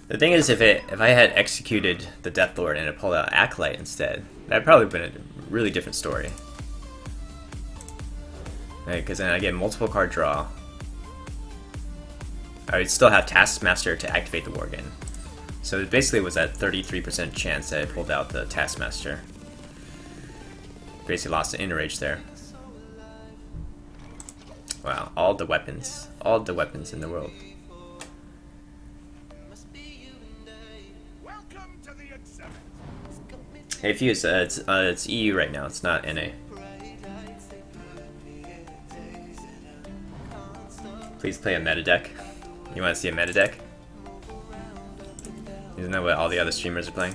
The thing is, if I had executed the Death Lord and it pulled out Acolyte instead, that'd probably been a really different story. Right, because then I get multiple card draw. I would still have Taskmaster to activate the Worgen. So it basically was that 33% chance that I pulled out the Taskmaster. Basically lost the Enrage there. Wow, all the weapons in the world. Hey Fuse, it's EU right now, it's not NA. Please play a meta deck. You want to see a meta deck? Isn't that what all the other streamers are playing?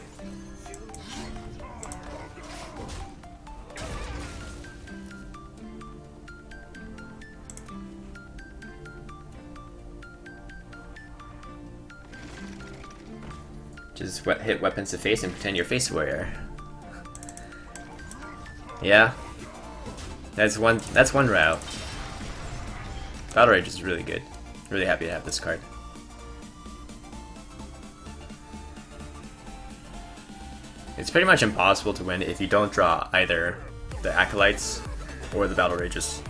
Just hit weapons to face and pretend you're Face Warrior. Yeah, that's one route. Battle Rage is really good. Really happy to have this card. It's pretty much impossible to win if you don't draw either the Acolytes or the Battle Rages.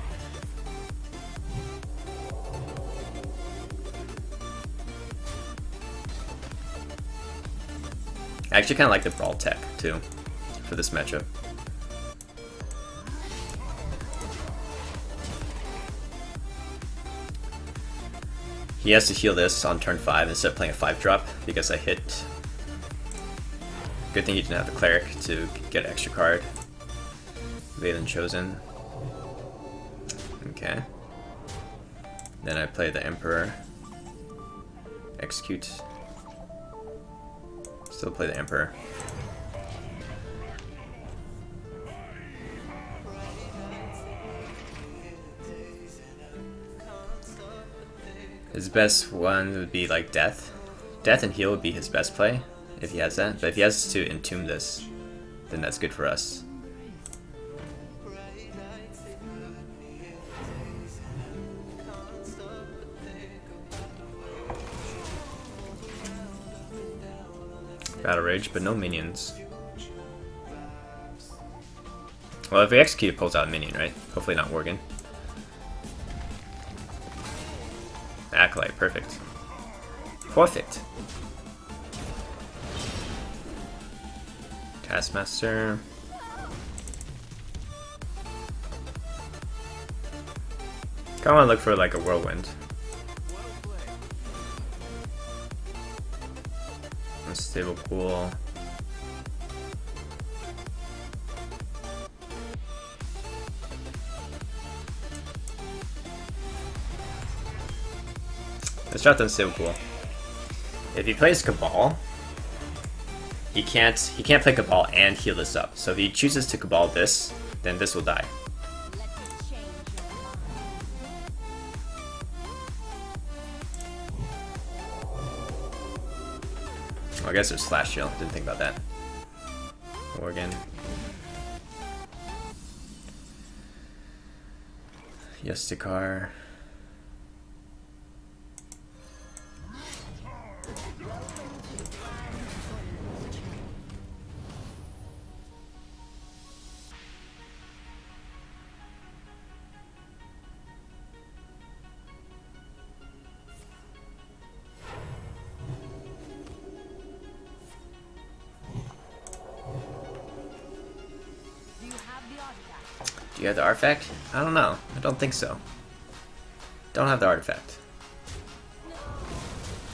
I actually kind of like the Brawl tech too for this matchup. He has to heal this on turn 5 instead of playing a 5-drop because I hit. Good thing he didn't have the Cleric to get an extra card. Valen Chosen. Okay. Then I play the Emperor. Execute. Still play the Emperor. His best one would be like Death. Death and Heal would be his best play, if he has that. But if he has to Entomb this, then that's good for us. Battle Rage, but no minions. Well, if we execute, it pulls out a minion, right? Hopefully not Worgen. Acolyte, perfect. Perfect. Taskmaster. Kinda wanna look for like a whirlwind. Unstable cool. Let's drop the Unstable Cool. If he plays Cabal, he can't play Cabal and heal this up. So if he chooses to Cabal this, then this will die. Well, I guess there's Slash Shield. Didn't think about that. Worgen. Yustikar. Do you have the artifact? I don't know. I don't think so. Don't have the artifact.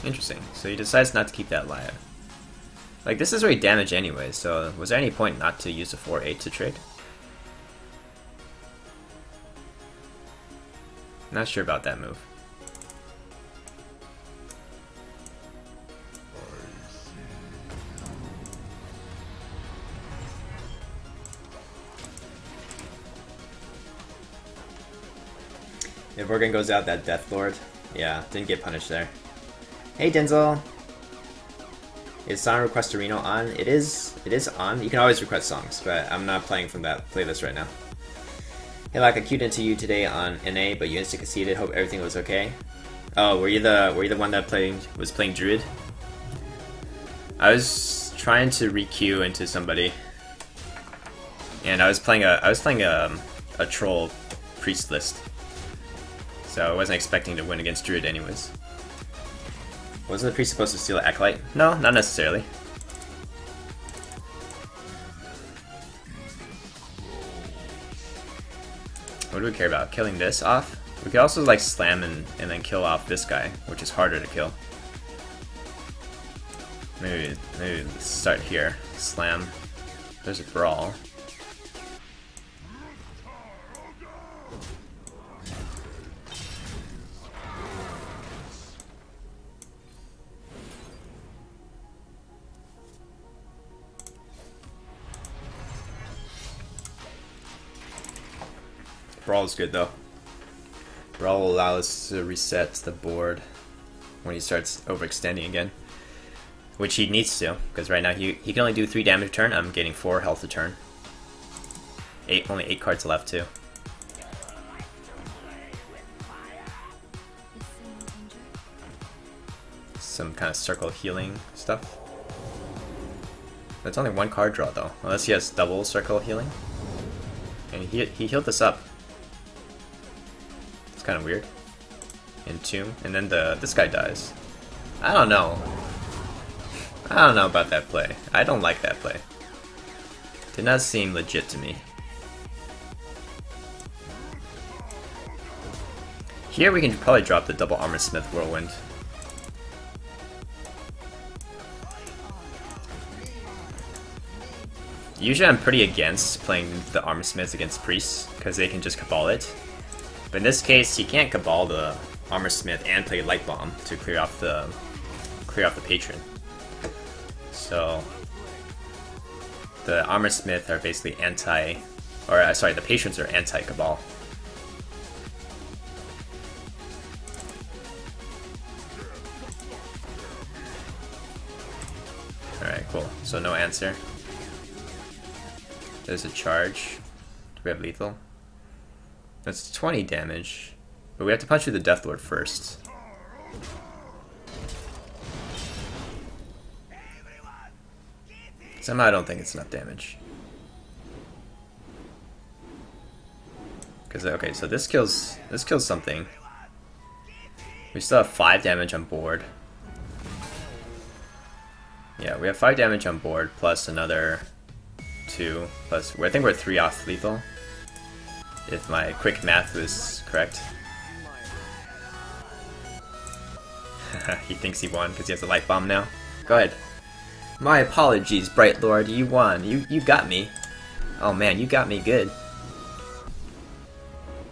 Interesting. So he decides not to keep that alive. Like, this is already damage anyway, so was there any point not to use the 4-8 to trade? Not sure about that move. If Worgen goes out, that Death Lord. Yeah, didn't get punished there. Hey Denzel! Is Song Request Arena on? It is on. You can always request songs, but I'm not playing from that playlist right now. Hey, like I queued into you today on NA, but you instant conceded. Hope everything was okay. Oh, were you the one that was playing Druid? I was trying to re-queue into somebody, and I was playing a troll priest list, so I wasn't expecting to win against druid anyways. Wasn't the priest supposed to steal an acolyte? No, not necessarily. What do we care about? Killing this off? We could also like slam and then kill off this guy, which is harder to kill. Maybe start here. Slam. There's a brawl. Brawl is good though. Brawl will allow us to reset the board when he starts overextending again. Which he needs to, because right now he can only do 3 damage a turn. I'm getting 4 health a turn. Only 8 cards left too. Some kind of circle healing stuff. That's only 1 card draw though, unless he has double circle healing. And he healed this up. It's kind of weird. Entomb, and then this guy dies. I don't know. I don't know about that play. I don't like that play. Did not seem legit to me. Here we can probably drop the double armor smith whirlwind. Usually I'm pretty against playing the armor smiths against priests because they can just cabal it. But in this case, he can't cabal the armor smith and play light bomb to clear off the patron. So the armor smith are basically the patrons are anti-cabal. Alright, cool. So no answer. There's a charge. Do we have lethal? That's 20 damage. But we have to punch through the Death Lord first. Somehow I don't think it's enough damage. Okay, so this kills something. We still have 5 damage on board. Yeah, we have 5 damage on board plus another 2 plus I think we're 3 off lethal. If my quick math was correct. He thinks he won because he has a light bomb now. Go ahead. My apologies, Bright Lord, you won. You got me. Oh man, you got me good.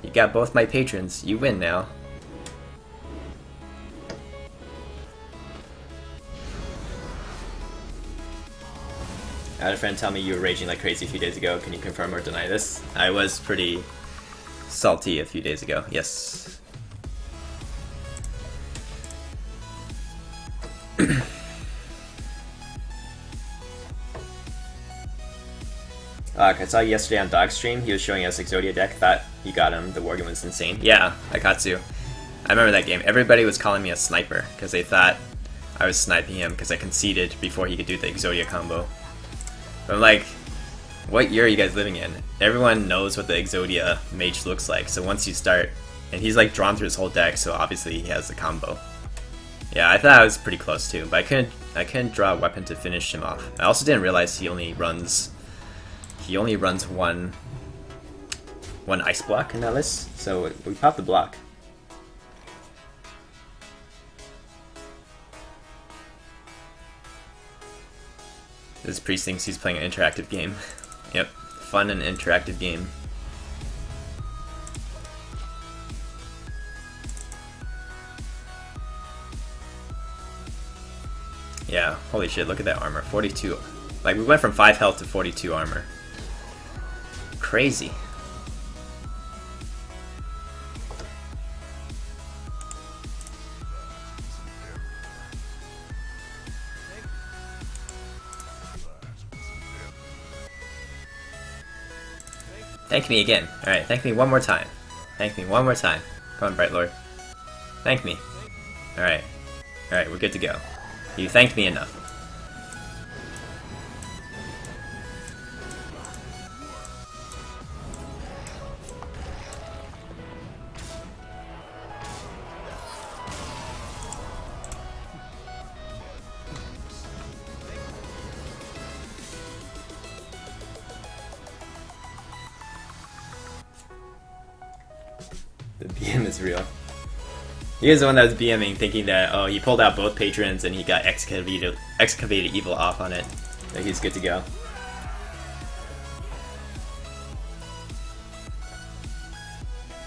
You got both my patrons. You win now. I had a friend tell me you were raging like crazy a few days ago. Can you confirm or deny this? I was pretty salty a few days ago, yes. I saw yesterday on Dog's stream, he was showing us Exodia deck, thought he got him, the Worgen was insane. Yeah, I got to. I remember that game. Everybody was calling me a sniper, because they thought I was sniping him because I conceded before he could do the Exodia combo. But I'm like, what year are you guys living in? Everyone knows what the Exodia mage looks like, so once you start, and he's like drawn through his whole deck, so obviously he has the combo. Yeah, I thought I was pretty close too, but I couldn't draw a weapon to finish him off. I also didn't realize he only runs one ice block in that list, so we popped the block. This priest thinks he's playing an interactive game. Yep, fun and interactive game. Yeah, holy shit, look at that armor. 42. Like, we went from 5 health to 42 armor. Crazy. Thank me again. Alright, thank me one more time. Thank me one more time. Come on, Bright Lord. Thank me. Alright. Alright, we're good to go. You thanked me enough. BM is real. He was the one that was BMing, thinking that, oh, he pulled out both patrons and he got excavated evil off on it. That he's good to go.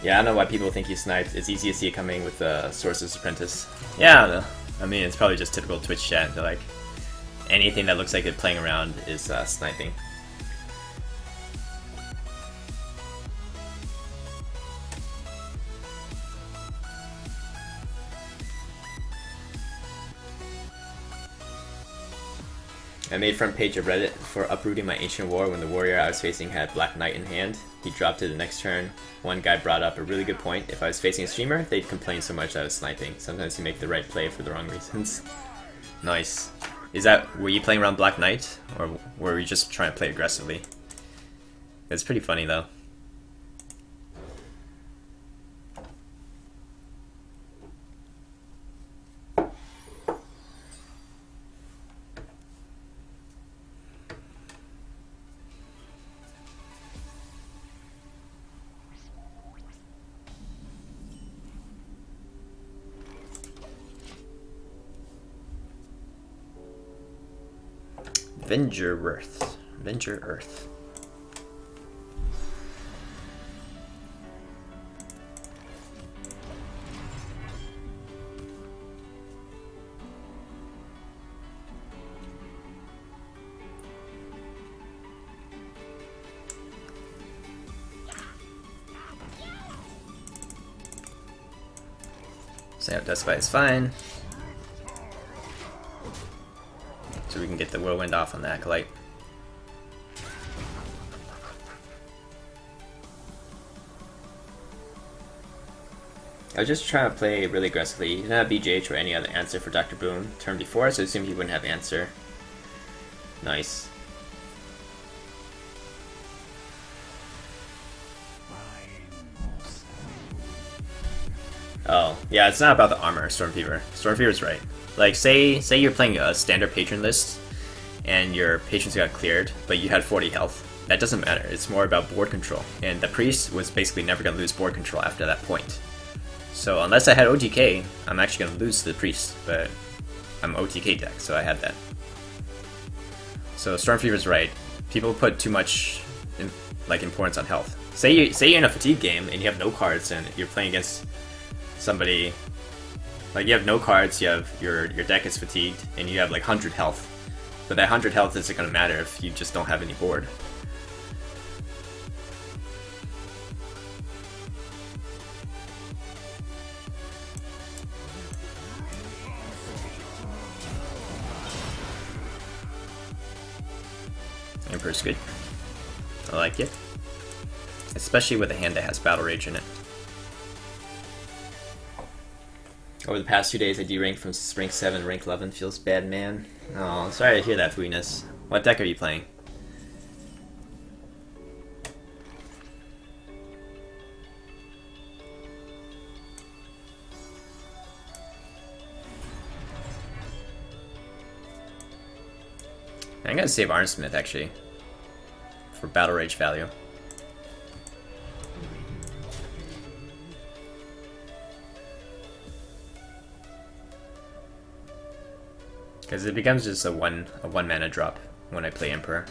Yeah, I don't know why people think he sniped. It's easy to see it coming with the Sorcerer's Apprentice. Yeah, I mean, it's probably just typical Twitch chat. They're like, anything that looks like it playing around is sniping. I made front page of Reddit for uprooting my ancient war when the warrior I was facing had Black Knight in hand. He dropped it the next turn. One guy brought up a really good point. If I was facing a streamer, they'd complain so much that I was sniping. Sometimes you make the right play for the wrong reasons. Nice. Were you playing around Black Knight? Or were you just trying to play aggressively? It's pretty funny though. Venture Earth. Set up Dust Bite is fine. So we can get the Whirlwind off on the Acolyte. I was just trying to play really aggressively. He didn't have BGH or any other answer for Dr. Boom turn before, so I assumed he wouldn't have answer. Nice. Oh, yeah, it's not about the armor, Stormfever. Stormfever's right. Like, say you're playing a standard patron list, and your patrons got cleared, but you had 40 health. That doesn't matter, it's more about board control. And the priest was basically never going to lose board control after that point. So unless I had OTK, I'm actually going to lose to the priest, but I'm OTK deck, so I had that. So Stormfever's right. People put too much importance on health. Say you're in a fatigue game and you have no cards and you're playing against somebody, like you have no cards, you have your deck is fatigued, and you have like 100 health. But that 100 health isn't going to matter if you just don't have any board. Emperor's good. I like it. Especially with a hand that has Battle Rage in it. Over the past 2 days, I deranked from rank 7 to rank 11. Feels bad, man. Oh, sorry to hear that, Fuinus. What deck are you playing? I'm gonna save Arnsmith, actually, for Battle Rage value. Because it becomes just a one mana drop when I play Emperor.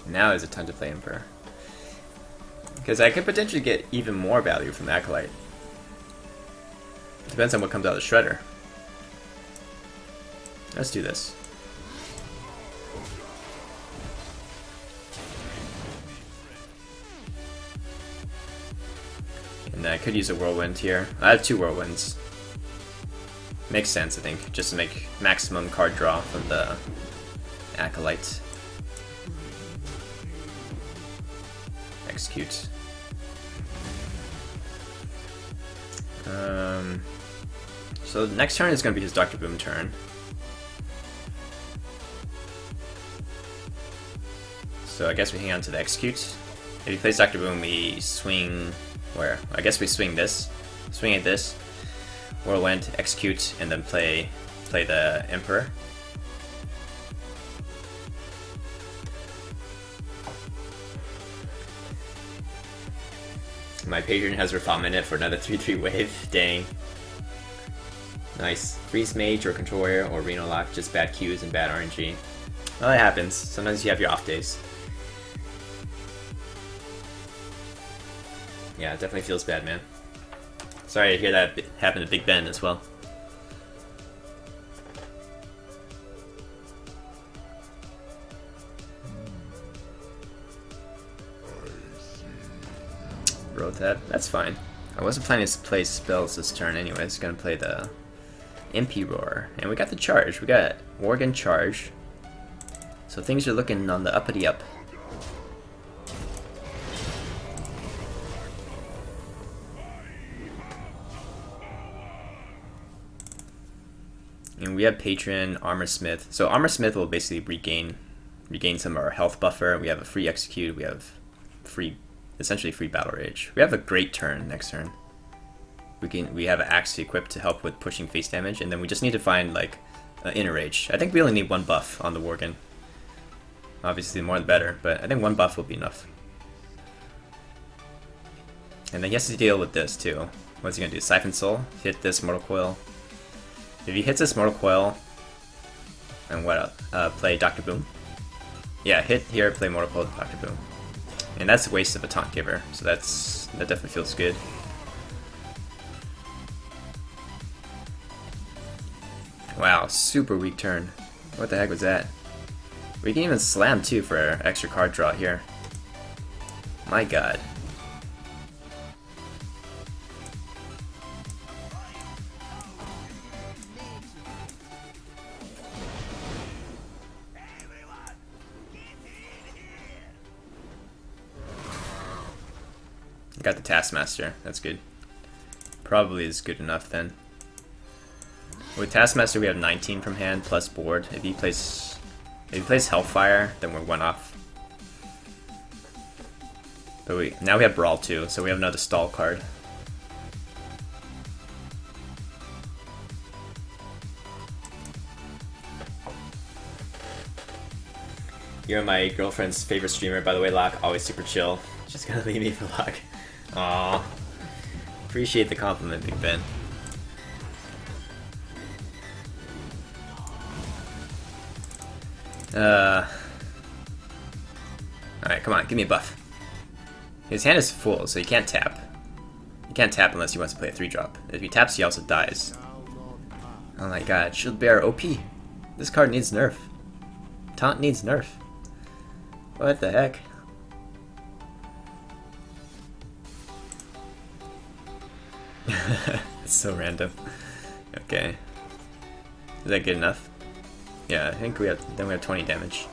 Now is a time to play Emperor. Because I could potentially get even more value from Acolyte. Depends on what comes out of the Shredder. Let's do this. And I could use a Whirlwind here. I have 2 Whirlwinds. Makes sense, I think, just to make maximum card draw from the Acolyte. Execute. So the next turn is going to be his Dr. Boom turn. So I guess we hang on to the Execute. If he plays Dr. Boom, we swing... where? I guess we swing this. Swing at this. Whirlwind, Execute, and then play the Emperor. My patron has refoulement it for another 3/3 wave. Dang. Nice. Freeze Mage or Control Warrior or Reno Lock, just bad Qs and bad RNG. Well, it happens. Sometimes you have your off days. Yeah, it definitely feels bad, man. Sorry to hear that happen to Big Ben as well. Wrote that. That's fine. I wasn't planning to play spells this turn anyways. Gonna play the MP Roar. And we got the charge. We got Worgen charge. So things are looking on the uppity up. And we have Patron, Armor Smith. So Armor Smith will basically regain some of our health buffer. We have a free execute. We have essentially free battle rage. We have a great turn next turn. We have an axe equipped to help with pushing face damage, and then we just need to find like an inner rage. I think we only need one buff on the Worgen. Obviously, the more the better, but I think one buff will be enough. And then he has to deal with this too. What's he gonna do? Siphon Soul, hit this Mortal Coil. If he hits this Mortal Coil, and what else? Play Dr. Boom. Yeah, hit here, play Mortal Coil, Dr. Boom. And that's a waste of a taunt giver, so that definitely feels good. Wow, super weak turn. What the heck was that? We can even slam too for extra card draw here. My god. Got the Taskmaster, that's good. Probably is good enough then. With Taskmaster we have 19 from hand plus board. If he plays Hellfire, then we're one off. But now we have Brawl too, so we have another stall card. You're my girlfriend's favorite streamer, by the way, Locke. Always super chill. She's gonna leave me for Locke. Aww. Appreciate the compliment, Big Ben. Alright, come on, give me a buff. His hand is full, so he can't tap. He can't tap unless he wants to play a 3-drop. If he taps, he also dies. Oh my god, Shield Bearer OP. This card needs nerf. Taunt needs nerf. What the heck? It's so random. Okay. Is that good enough? Yeah, I think we have 20 damage.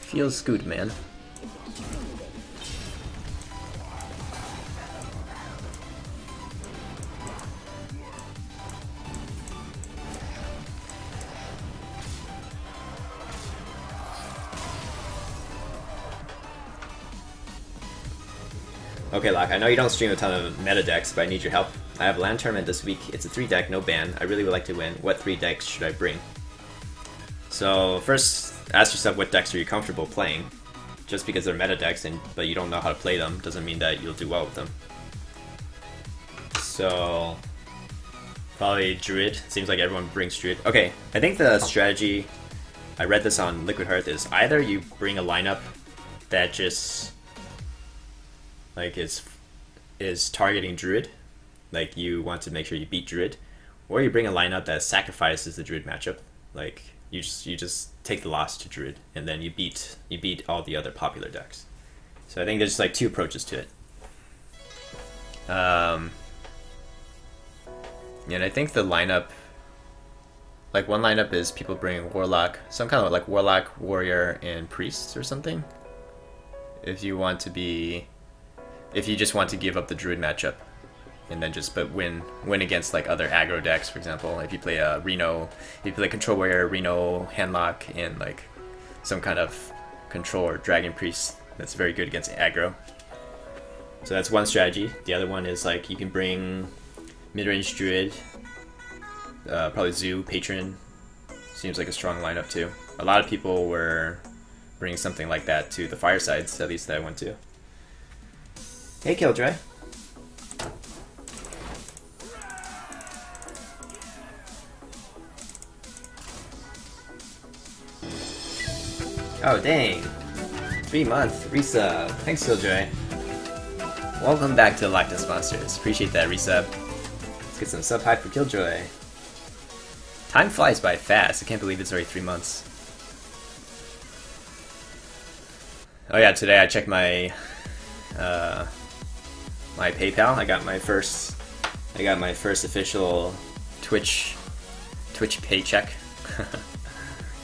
Feels good, man. Okay, Locke, I know you don't stream a ton of meta decks, but I need your help. I have a LAN tournament this week. It's a 3-deck, no ban. I really would like to win. What 3 decks should I bring? So first, ask yourself what decks are you comfortable playing. Just because they're meta decks, but you don't know how to play them, doesn't mean that you'll do well with them. So probably Druid. Seems like everyone brings Druid. Okay, I think the strategy, I read this on Liquid Hearth, is either you bring a lineup that just like is targeting Druid, like you want to make sure you beat Druid, or you bring a lineup that sacrifices the Druid matchup, like you just take the loss to Druid and then you beat all the other popular decks. So I think there's like 2 approaches to it. And I think the lineup, like one lineup is people bring Warlock, some kind of like Warlock, Warrior, and Priests or something. If you just want to give up the Druid matchup, and then just win against like other aggro decks, for example, if you play a Reno, if you play Control Warrior, Reno, Handlock, and like some kind of Control or Dragon Priest, that's very good against aggro. So that's one strategy. The other one is like you can bring mid-range Druid, probably Zoo, Patron. Seems like a strong lineup too. A lot of people were bringing something like that to the firesides, at least that I went to. Hey, Killjoy. Oh, dang. 3-month resub. Thanks, Killjoy. Welcome back to Lactus Monsters. Appreciate that resub. Let's get some sub hype for Killjoy. Time flies by fast. I can't believe it's already 3 months. Oh yeah, today I checked my my PayPal. I got my first official Twitch paycheck.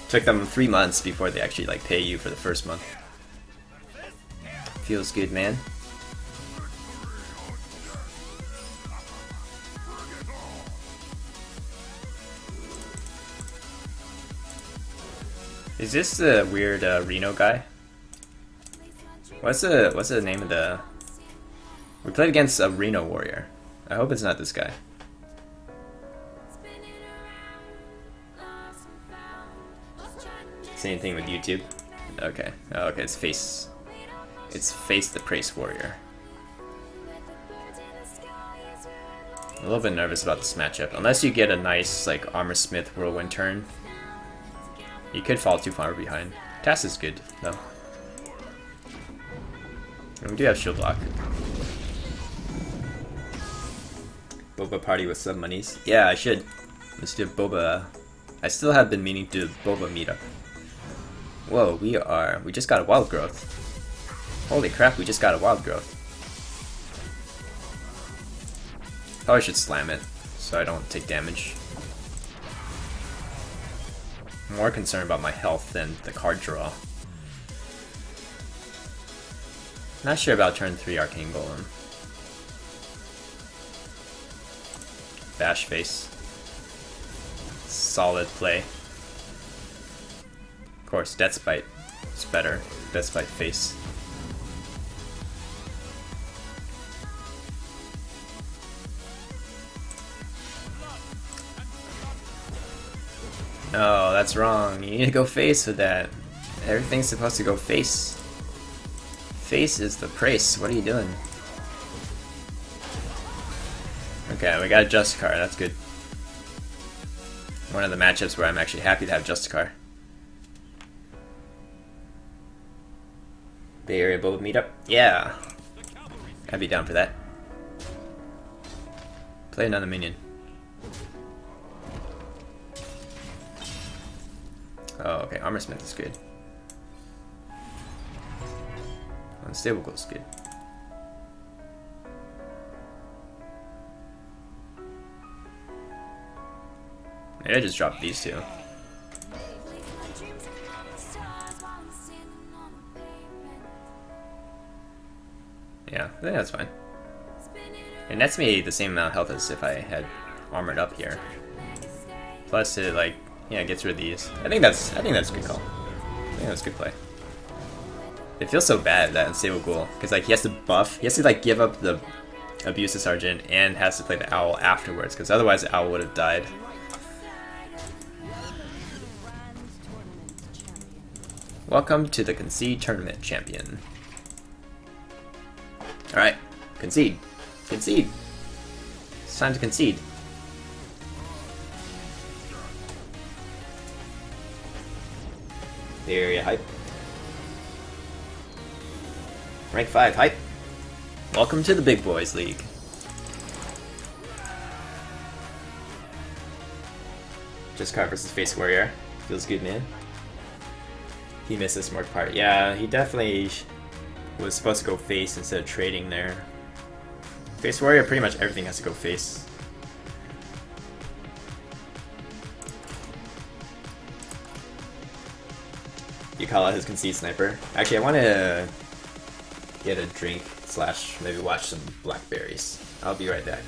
Took them 3 months before they actually like pay you for the first month. Feels good, man. Is this the weird Reno guy? What's the name of the? We played against a Reno warrior. I hope it's not this guy. Same thing with YouTube. Okay. Oh, okay. It's face the Praise warrior. I'm a little bit nervous about this matchup. Unless you get a nice like Armor Smith whirlwind turn, you could fall too far behind. Tass is good though. And we do have shield block. Boba party with sub monies. Yeah, I should. Let's do Boba. I still have been meaning to do Boba meetup. Whoa, we just got a wild growth. Holy crap, we just got a wild growth. Probably should slam it so I don't take damage. I'm more concerned about my health than the card draw. Not sure about turn 3 Arcane Golem. Bash face. Solid play. Of course, Death Spite is better. Death Spite face. No, that's wrong. You need to go face with that. Everything's supposed to go face. Face is the praise. What are you doing? Okay, we got a Justicar. That's good. One of the matchups where I'm actually happy to have Justicar. Bay Area Boba meetup? Yeah. I'd be down for that. Play another minion. Oh, okay. Armor Smith is good. Unstable Glow is good. Maybe I just dropped these two. Yeah, I think that's fine. It nets me the same amount of health as if I had armored up here. Plus it like, yeah, it gets rid of these. I think that's a good call. I think that's a good play. It feels so bad, that Unstable Ghoul, because like he has to like give up the Abusive Sergeant and has to play the Owl afterwards, because otherwise the Owl would have died. Welcome to the Concede Tournament Champion. Alright, concede. Concede. It's time to concede. Bay Area hype. Rank 5 hype. Welcome to the Big Boys League. Justicar versus Face Warrior. Feels good, man. He missed this smart part. Yeah, he definitely was supposed to go face instead of trading there. Face Warrior, pretty much everything has to go face. You call out his concede sniper. Actually, I want to get a drink / maybe watch some blackberries. I'll be right back.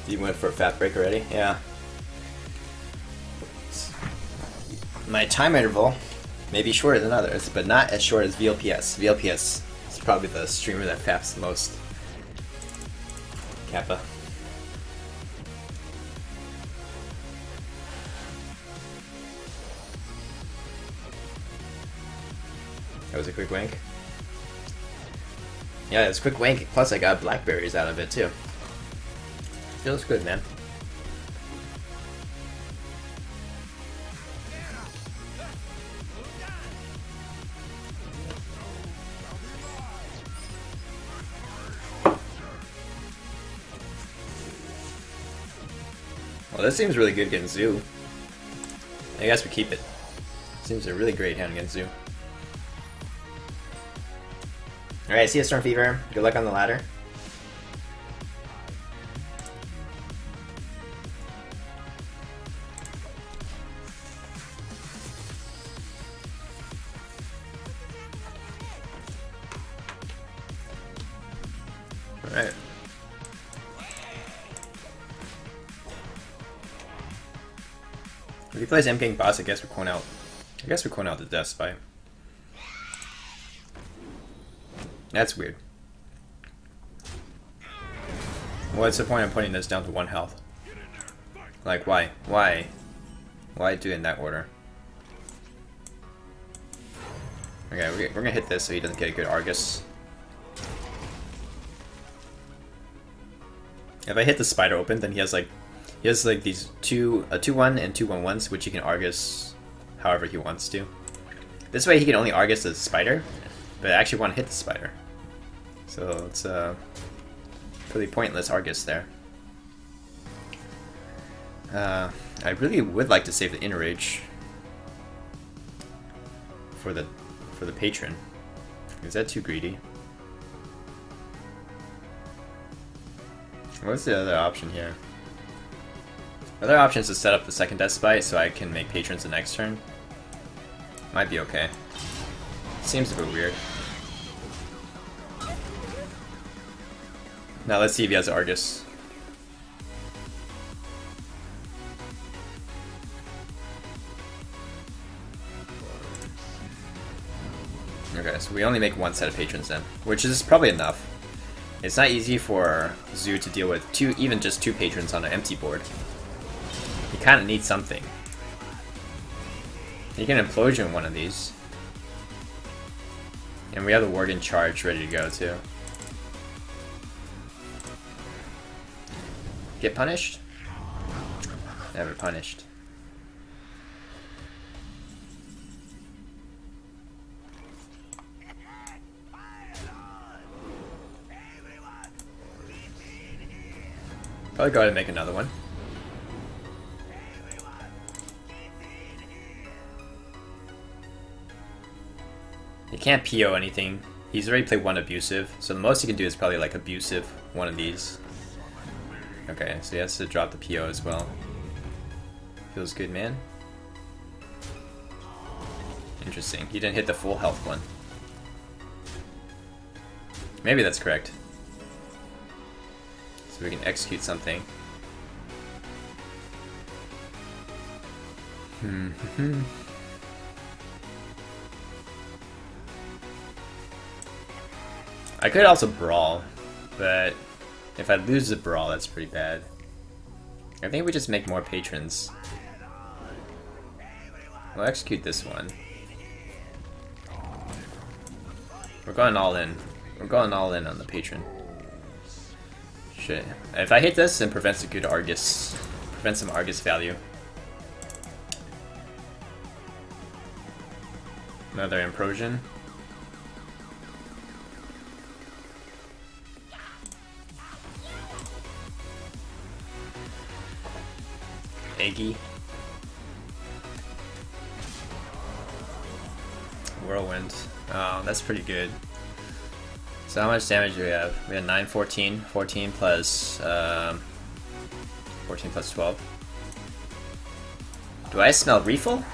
You went for a fat break already? Yeah. My time interval may be shorter than others, but not as short as VLPS. VLPS is probably the streamer that faps the most. Kappa. That was a quick wank. Yeah, it was a quick wank, plus I got blackberries out of it too. Feels good, man. Well, this seems really good against Zoo. I guess we keep it. Seems a really great hand against Zoo. Alright, see you, Storm Fever. Good luck on the ladder. Alright. If he plays M-King boss, I guess we're going out. I guess we're going out the Death Spite. That's weird. What's the point of putting this down to 1 health? Like, why? Why? Why do it in that order? Okay, we're gonna hit this so he doesn't get a good Argus. If I hit the spider open, then he has like these a 2-1 and 2 1-1s, which he can Argus however he wants to. This way he can only Argus the spider, but I actually want to hit the spider. So it's pretty pointless Argus there. I really would like to save the Inner Rage for the patron. Is that too greedy? What's the other option here? The other option is to set up the second Death Spite so I can make patrons the next turn. Might be okay. Seems a bit weird. Now let's see if he has Argus. Okay, so we only make 1 set of patrons then, which is probably enough. It's not easy for Zoo to deal with even just 2 patrons on an empty board. He kind of needs something. He can Implosion one of these. And we have the Worgen Charge ready to go too. Get punished? Never punished. Probably go ahead and make another one. He can't PO anything. He's already played 1 abusive, so the most he can do is probably like abusive one of these. Okay, so he has to drop the PO as well. Feels good, man. Interesting. He didn't hit the full health one. Maybe that's correct. So we can execute something. I could also Brawl, but if I lose the Brawl, that's pretty bad. I think we just make more patrons. We'll execute this one. We're going all in. We're going all in on the patron. Shit. If I hit this, it prevents a good Argus. Prevents some Argus value. Another Implosion. Eggy. Whirlwind. Oh, that's pretty good. So how much damage do we have? We have 9, 14. 14 plus 14 plus 12. Do I smell refill?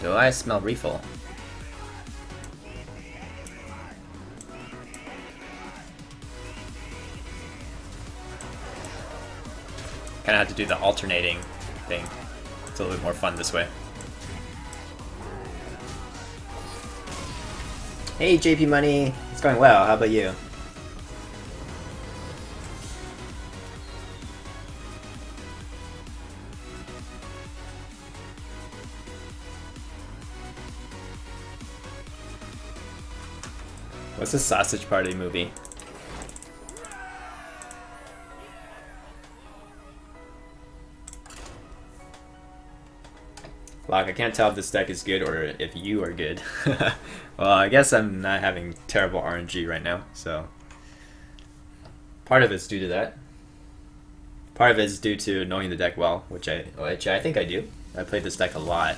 Do I smell refill? Kind of have to do the alternating thing. It's a little bit more fun this way. Hey JP Money, it's going well. How about you? What's the Sausage Party movie? Locke, I can't tell if this deck is good or if you are good. Well, I guess I'm not having terrible RNG right now, so... Part of it's due to that. Part of it is due to knowing the deck well, which I think I do. I played this deck a lot.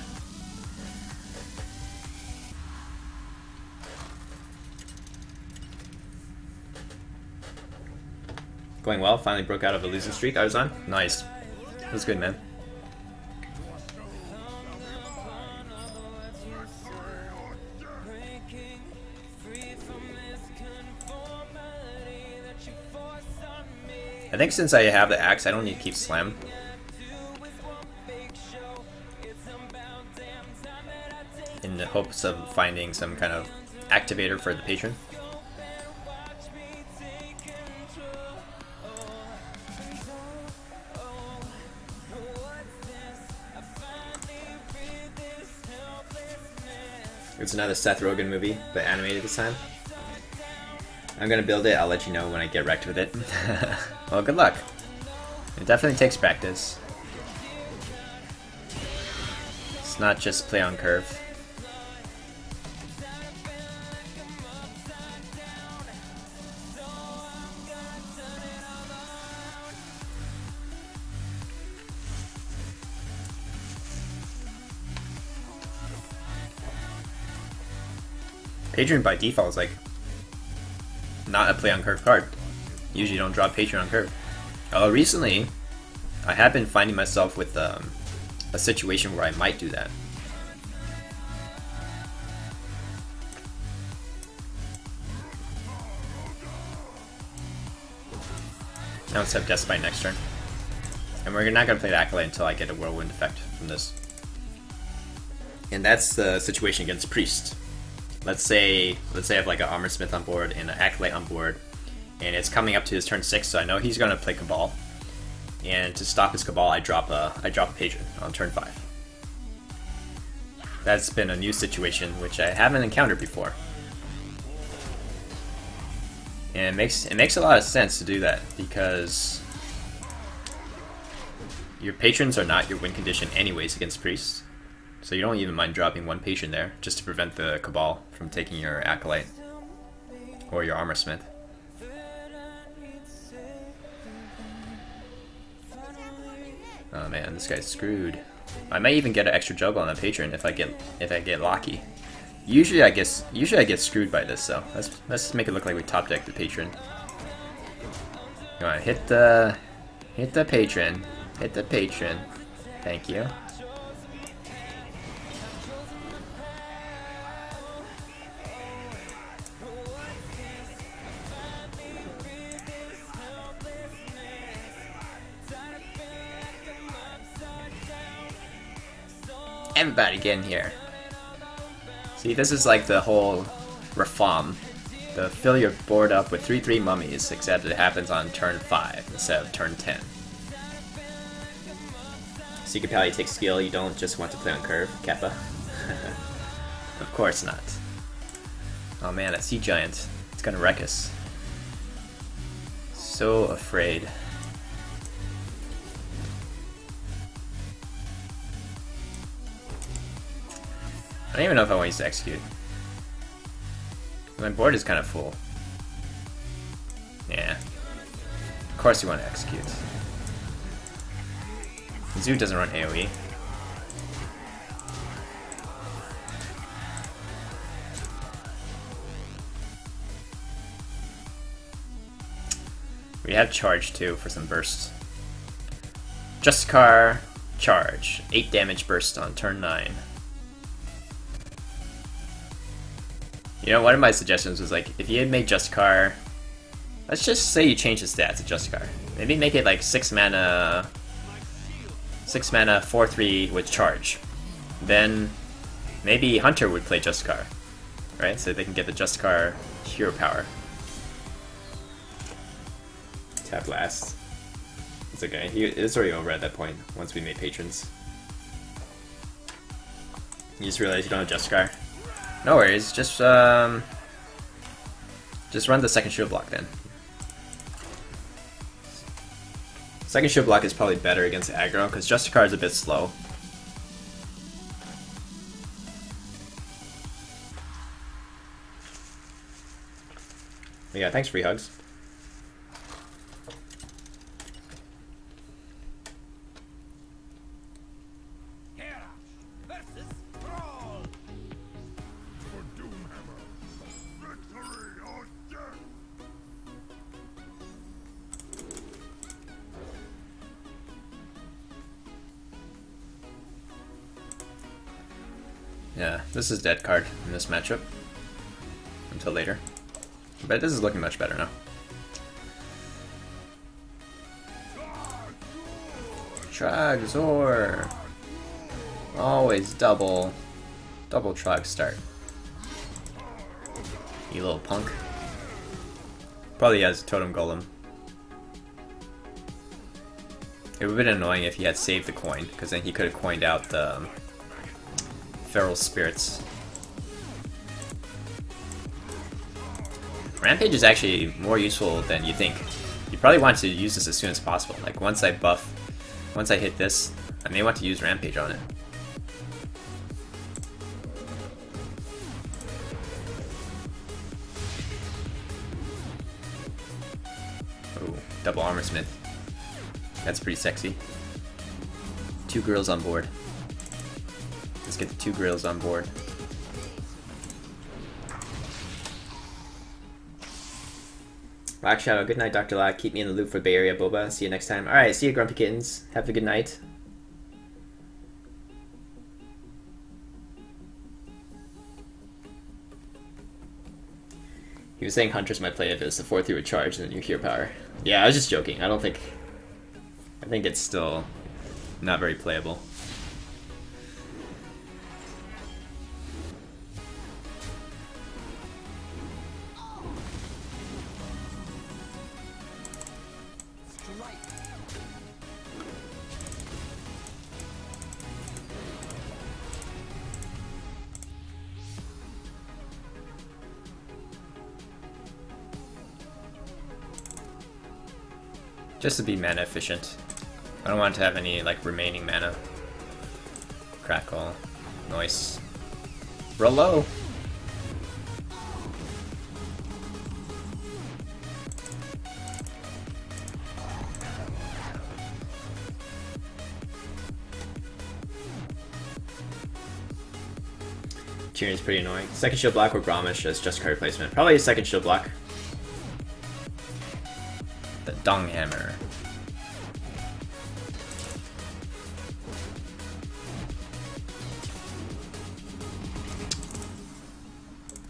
Going well, finally broke out of a losing streak I was on. Nice. That was good, man. I think since I have the axe, I don't need to keep slam. In the hopes of finding some kind of activator for the patron. It's another Seth Rogen movie, but animated this time. I'm gonna build it, I'll let you know when I get wrecked with it. Well, good luck. It definitely takes practice. It's not just play on curve. Patron by default is like not a play on curve card. Usually don't draw Patron on curve. Recently, I have been finding myself with a situation where I might do that. Now let's have Deathbite next turn. And we're not going to play the Acolyte until I get a Whirlwind effect from this. And that's the situation against Priest. Let's say I have like an Armor Smith on board and an Acolyte on board, and it's coming up to his turn 6, so I know he's going to play Cabal. And to stop his Cabal, I drop a Patron on turn 5. That's been a new situation which I haven't encountered before. And it makes a lot of sense to do that, because your patrons are not your win condition anyways against Priests. So you don't even mind dropping one patron there, just to prevent the Cabal from taking your Acolyte or your Armor Smith. Oh man, this guy's screwed. I might even get an extra juggle on a patron if I get lucky. Usually I get screwed by this, so let's make it look like we top deck the patron. Come on, hit the patron. Hit the patron. Thank you. Everybody get in here. See, this is like the whole reform. The fill your board up with 3/3 mummies, except it happens on turn 5 instead of turn 10. Secret Pally takes skill, you don't just want to play on curve, Kappa. Of course not. Oh man, that Sea Giant. It's gonna wreck us. So afraid. I don't even know if I want to use to execute. My board is kind of full. Yeah. Of course you want to execute. Zoo doesn't run AoE. We have charge too for some bursts. Justicar, charge. 8 damage burst on turn 9. You know, one of my suggestions was like, if you had made let's just say you change the stats of Justicar. Maybe make it like 6 mana 6 mana, 4/3 with charge. Then maybe Hunter would play Justicar, right? So they can get the Justicar hero power. Tap last. It's okay. It's already over at that point once we made patrons. You just realized you don't have Justicar? No worries. Just run the second shield block then. Second shield block is probably better against aggro because Justicar is a bit slow. But yeah, thanks free hugs. Yeah, this is dead card in this matchup. Until later. But this is looking much better now. Trogzor! Always double Trog start. You little punk. Probably has Totem Golem. It would have been annoying if he had saved the coin, because then he could have coined out the Feral Spirits. Rampage is actually more useful than you think. You probably want to use this as soon as possible. Like once I hit this, I may want to use Rampage on it. Oh, double Armor Smith. That's pretty sexy. 2 girls on board. Let's get the 2 girls on board. Black Shadow, good night, Dr. Lack. Keep me in the loop for Bay Area Boba. See you next time. Alright, see you, Grumpy Kittens. Have a good night. He was saying Hunters might play if it's a 4/3 with charge and then you hear power. Yeah, I was just joking. I think it's still not very playable. Just to be mana efficient. I don't want to have any like remaining mana. Crackle. Noise. Roll low. Tyrion's pretty annoying. Second shield block with Grommash as just card replacement. Probably a second shield block. The Dung Hammer.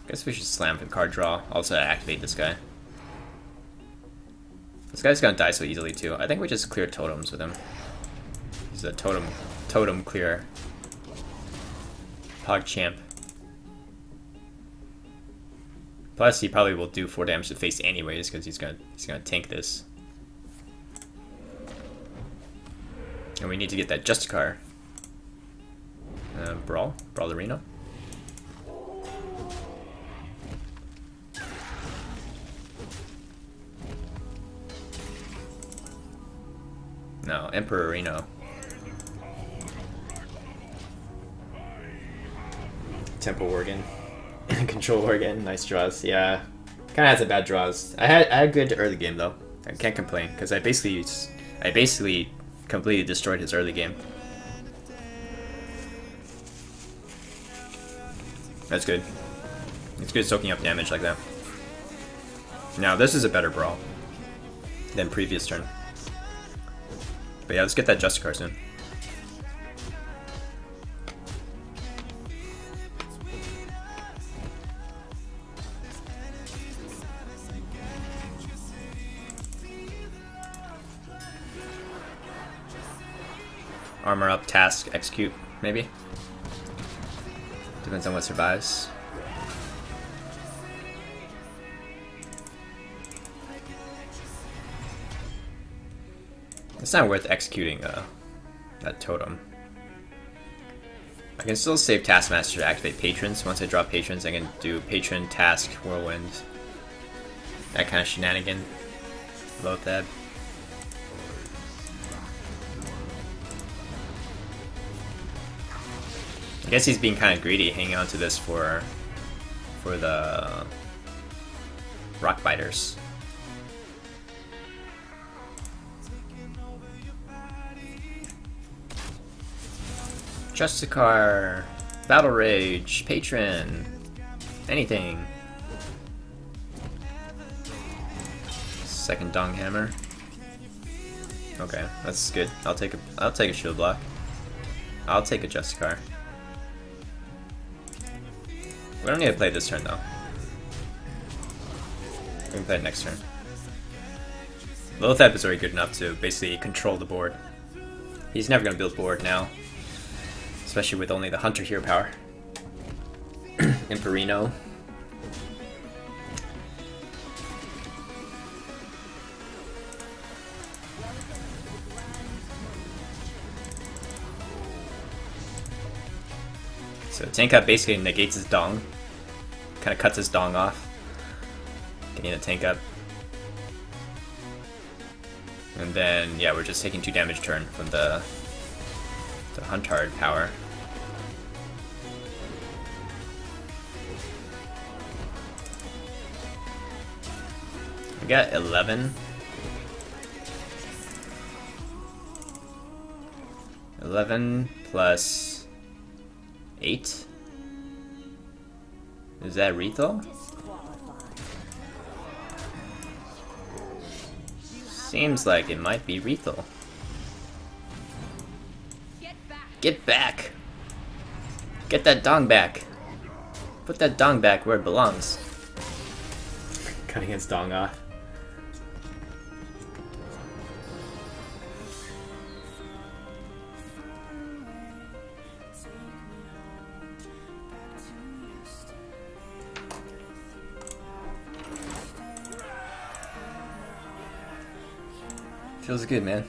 Guess we should slam for card draw. Also activate this guy. This guy's gonna die so easily too. I think we just clear totems with him. He's a totem clear. PogChamp. Plus, he probably will do 4 damage to face anyways, because he's gonna tank this. And we need to get that Justicar. Brawlerino. No, Emperorino. Temple Worgen. Control Worgen, nice draws. Yeah, kind of had some bad draws. I had good early game though. I can't complain because I basically completely destroyed his early game. That's good. It's good soaking up damage like that. Now this is a better brawl than previous turn. But yeah, let's get that Justicar soon. armor up, task, execute, maybe. Depends on what survives. It's not worth executing that totem. I can still save Taskmaster to activate Patrons. Once I drop Patrons, I can do Patron, Task, Whirlwind. That kind of shenanigan. Load that. I guess he's being kind of greedy, hanging on to this for the Rock Biters. Justicar, Battle Rage, Patron, anything. Second Dong Hammer. Okay, that's good. I'll take a shield block. I'll take a Justicar. We don't need to play this turn though. We can play it next turn. Lothab is already good enough to basically control the board. He's never gonna build board now. Especially with only the Hunter hero power. Imperino. So tank up basically negates his dong. Kind of cuts his dong off. Getting a tank up. And then, yeah, we're just taking 2 damage turn from the Huntard power. We got 11. 11 plus 8. Is that Rethal? Seems like it might be Rethal. Get back! Get that dong back! Put that dong back where it belongs. Cutting his dong off. Feels good, man.